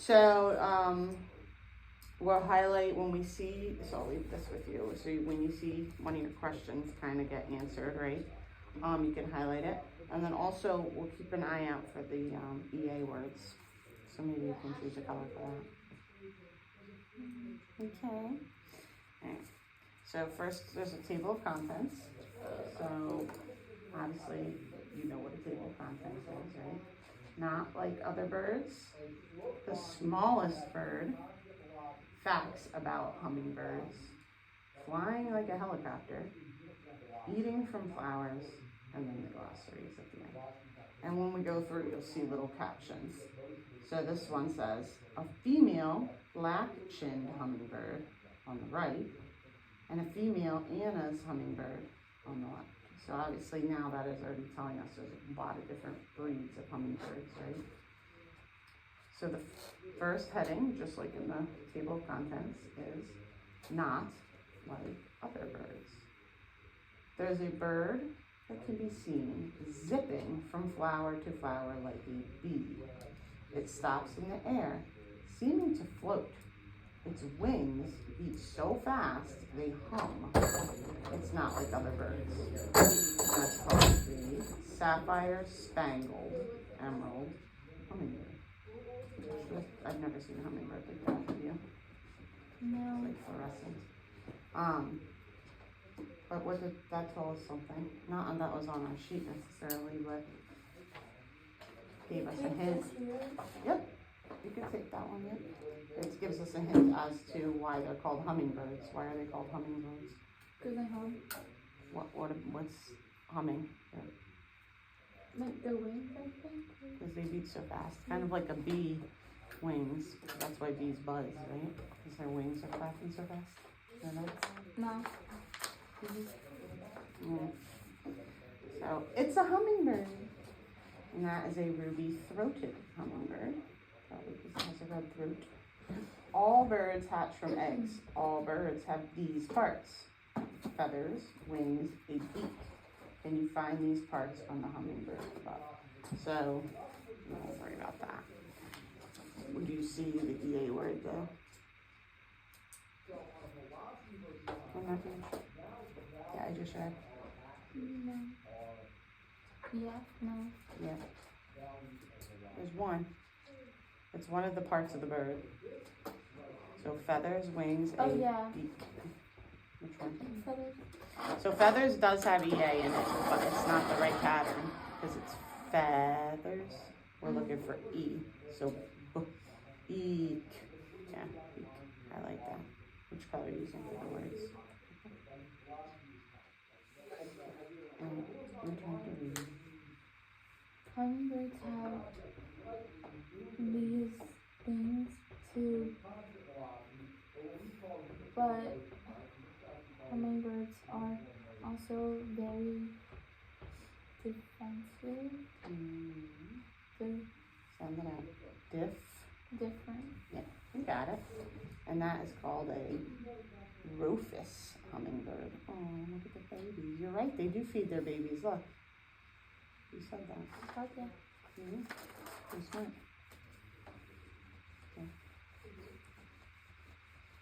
So, we'll highlight when we see, so I'll leave this with you, so when you see one of your questions kind of get answered, right? You can highlight it, and then also we'll keep an eye out for the EA words, so maybe you can choose a color for that. Okay. Alright. So first there's a table of contents, so obviously you know what a table of contents is, right? Not like other birds, the smallest bird, facts about hummingbirds, flying like a helicopter, eating from flowers, and then the glossaries at the end. And when we go through, you'll see little captions. So this one says, a female black-chinned hummingbird on the right, and a female Anna's hummingbird on the left. So obviously now that is already telling us there's a lot of different breeds of hummingbirds, right? So the first heading, just like in the table of contents, is not like other birds. There's a bird that can be seen zipping from flower to flower like a bee. It stops in the air, seeming to float. Its wings beat so fast they hum. It's not like other birds. That's called the sapphire spangled emerald hummingbird. I've never seen a hummingbird like that. Have you? No. It's like fluorescent. But what did that tell us something? Not that was on our sheet necessarily, but gave us a hint. Yep, you could take that one, yep. It gives us a hint as to why they're called hummingbirds. Why are they called hummingbirds? Because they hum. What's humming? Like their wings, I think. Because they beat so fast. Kind of like a bee wings. That's why bees buzz, right? Because their wings are flapping so fast. You know that? No. So it's a hummingbird, and that is a ruby-throated hummingbird, probably because it has a red throat. All birds hatch from eggs. All birds have these parts: feathers, wings, a beak. Can you find these parts on the hummingbird above? So don't worry about that. Would you see the EA word though? Yeah, I just read. No. Yeah, no. Yeah. There's one. It's one of the parts of the bird. So feathers, wings, Oh, a yeah. beak. Which one? Feathers. So feathers does have EA in it, but it's not the right pattern because it's feathers. We're looking for E. So eek. Yeah, eek. I like that. Which color are you using for the words? Hummingbirds have these things too, but hummingbirds are also very defensive. Sound it out. Different. Yeah, you got it. And that is called a rufous hummingbird. Oh, look at the babies. You're right, they do feed their babies. Look. You said that. Okay. Mm-hmm. You're smart. Okay.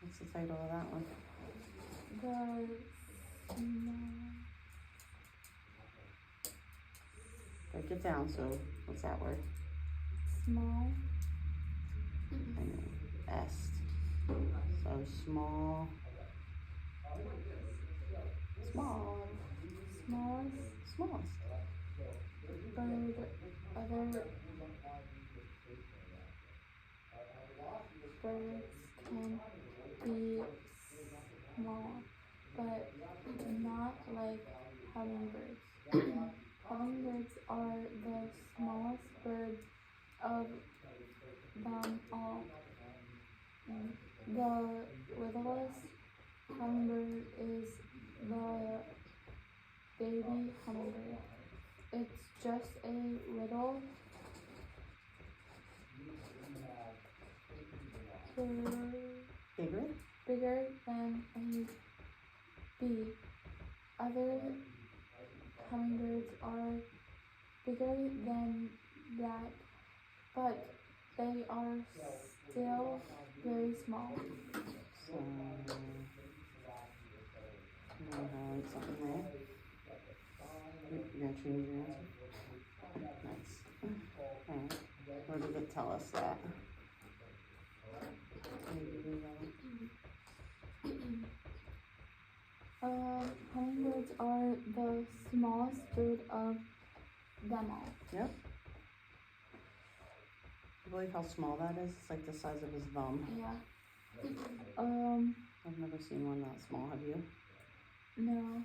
What's the title of that one? Break it down. So, what's that word? Small. And est. So small. Small. Smallest. Smallest. Bird. Other birds can be small, but not like hummingbirds. Hummingbirds are the smallest bird of them all. The littlest hummingbird is the baby hummingbird. It's just a little bigger than a bee. Other hummingbirds are bigger than that, but they are still very small. So, I'm gonna highlight something there. You're gonna change your answer? Nice. Okay. Where does it tell us that? Hummingbirds are the smallest bird of them all. Yep. I believe how small that is. It's like the size of his thumb. Yeah. I've never seen one that small. Have you? No.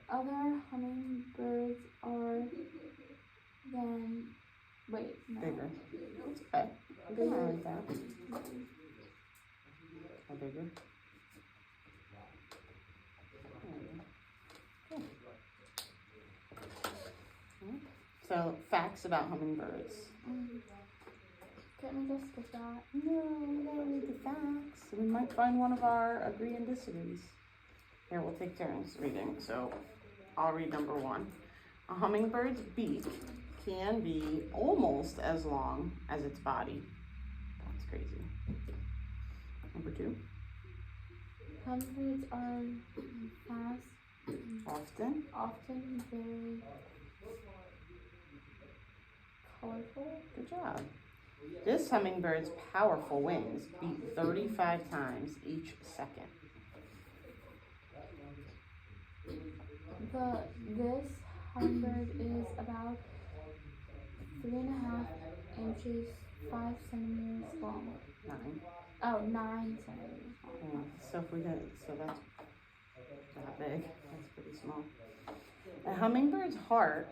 Other hummingbirds are than. Wait, no. Bigger. It's okay. I can highlight that. How bigger? So, facts about hummingbirds. Can't we just skip that? No, we gotta read the facts. We might find one of our agree and disagrees. Here, we'll take turns reading. So, I'll read number 1. A hummingbird's beak can be almost as long as its body. That's crazy. Number 2. Hummingbirds are often very colorful. Good job. This hummingbird's powerful wings beat 35 times each second. This hummingbird is about 3.5 inches, 5 centimeters long. 9. Oh, 9 centimeters long. So if we get, so that's not big. That's pretty small. A hummingbird's heart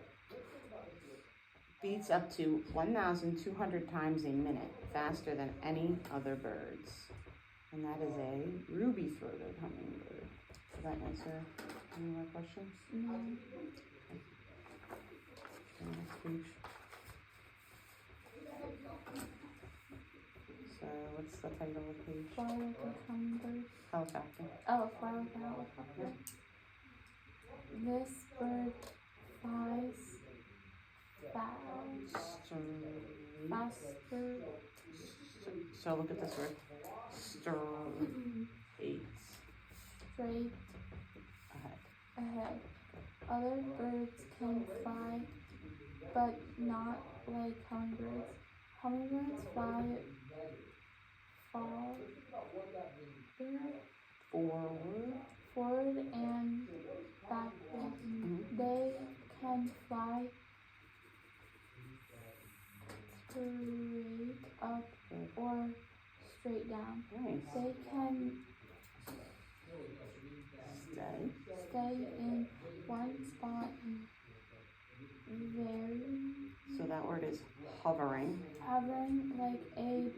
beats up to 1,200 times a minute, faster than any other bird's. And that is a ruby-throated hummingbird. Does that answer any more questions? No. Next page. So what's the title of the page? Fly like a hummingbird. Helicopter. Oh, fly like a helicopter. This bird flies faster. So look at this word. Straight ahead. Other birds can fly, but not like hummingbirds. Hummingbirds fly forward and backward. They can fly straight up or straight down. Nice. They can stay in one spot So that word is hovering. hovering like a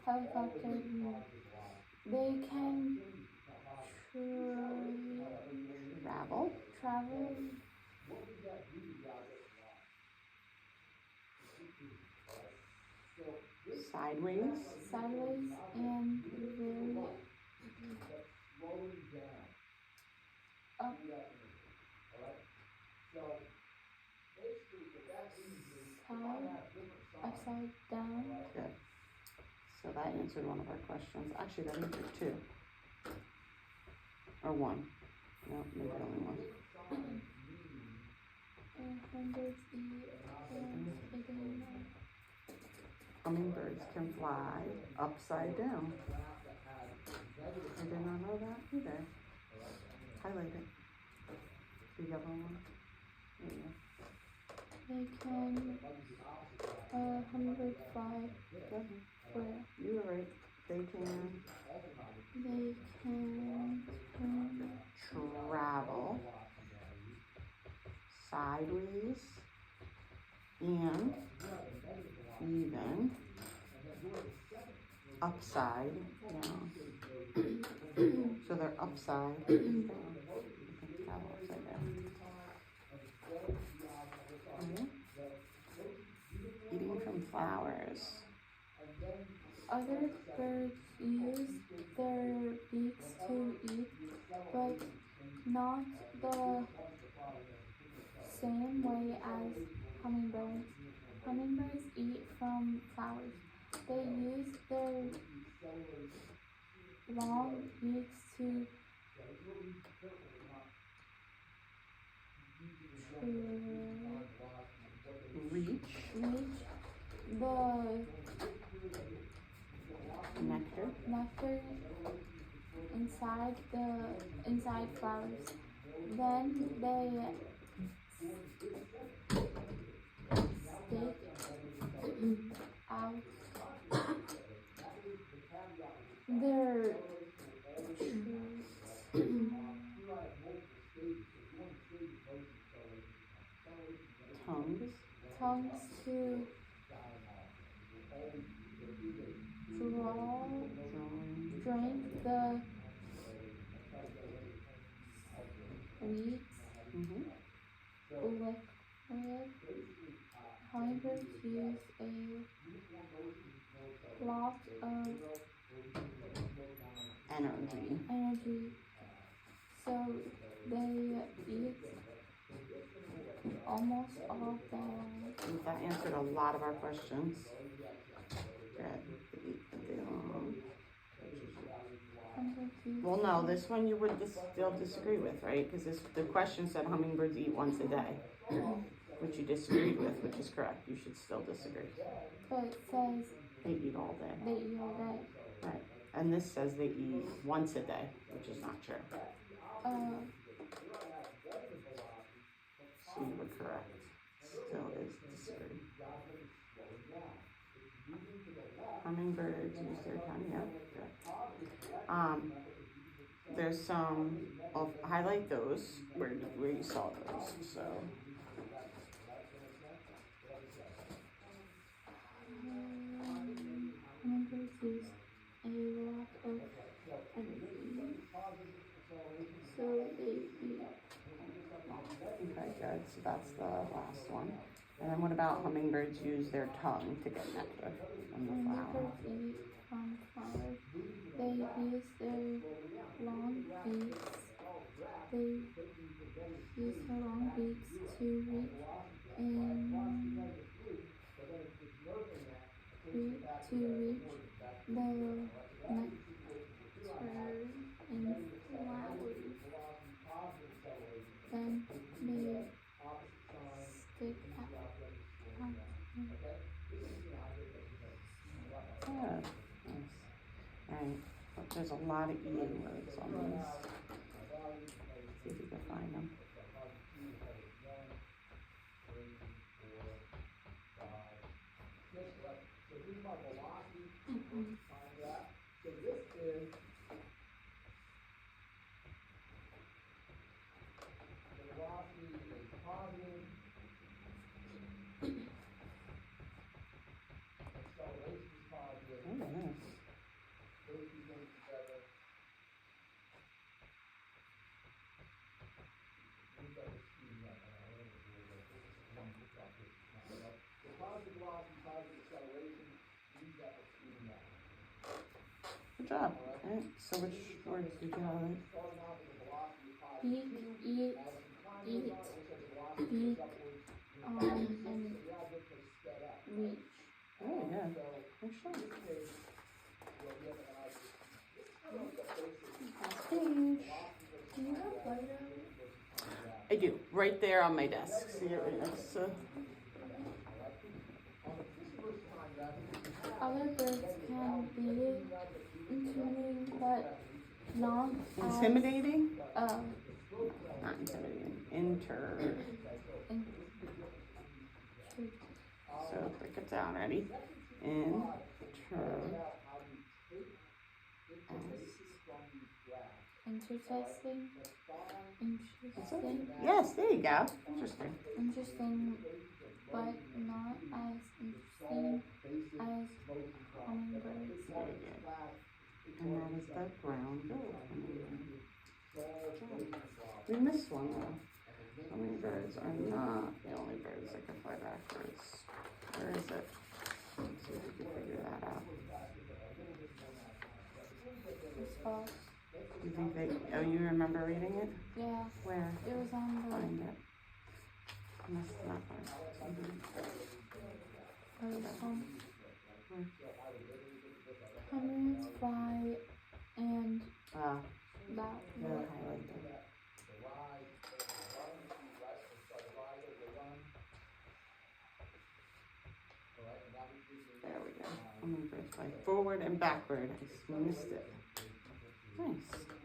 helicopter. They can travel sideways and very upside down. Good. So that answered one of our questions. Actually, that answered 2. Or 1. No, maybe only 1. Hummingbirds eat and Hummingbirds can fly upside down. I did not know that either. Highlight it. The yellow one. There you go. They can hummingbirds fly where? You were right. They can travel sideways and even upside down. So they're upside down. You can travel upside down. Eating from flowers. Other birds use their beaks to eat, but not the same way as hummingbirds. Hummingbirds eat from flowers. They use their long beaks to Reach reach the nectar. nectar inside flowers. Then they stick out their Tongues. tongues to drink the sweet liquid. Hummingbirds use a lot of energy, so they eat almost all day long. That answered a lot of our questions. Good. I'm confused. Well, no, this one you would still disagree with, right? Because the question said hummingbirds eat once a day, which you disagreed with, which is correct. You should still disagree. But it says They eat all day. they eat all day. Right. And this says they eat once a day, which is not true. So you were correct. Still is disagree. Hummingbirds use their tongue. Yeah, good. There's some. I'll highlight those where you saw those. So. Hummingbirds use a lot of energy, so they eat. Okay, good. So that's the last one. And then what about hummingbirds use their tongue to get nectar from the flower? Hummingbirds eat from flowers. They use their long beaks. To reach the nectar in flowers. Then they stick out. Good. Nice. Alright. There's a lot of eating words on these. See if you can find them. Good job. Alright, so which words did you highlight? Beak, eat, beak, and reach. Oh, yeah. Nice job. Last page. Do you have Play-Doh? I do, right there on my desk. See it right next to. Other birds can be intimidating, but not Intimidating? as Not intimidating. So break it down. Ready? interesting. Yes, there you go. Interesting. Interesting, but not as interesting as hummingbirds. Very good. And that is the brown bill. We missed one though. Hummingbirds are not the only birds that can fly backwards. Where is it? Let's see if we can figure that out. It's false. You think you remember reading it? Yeah. Where? It was on the. Find it. Must not find it. Hummingbirds fly and Ah, that. you gotta highlight that. There we go. Hummingbirds fly forward and backward. I missed it. Nice.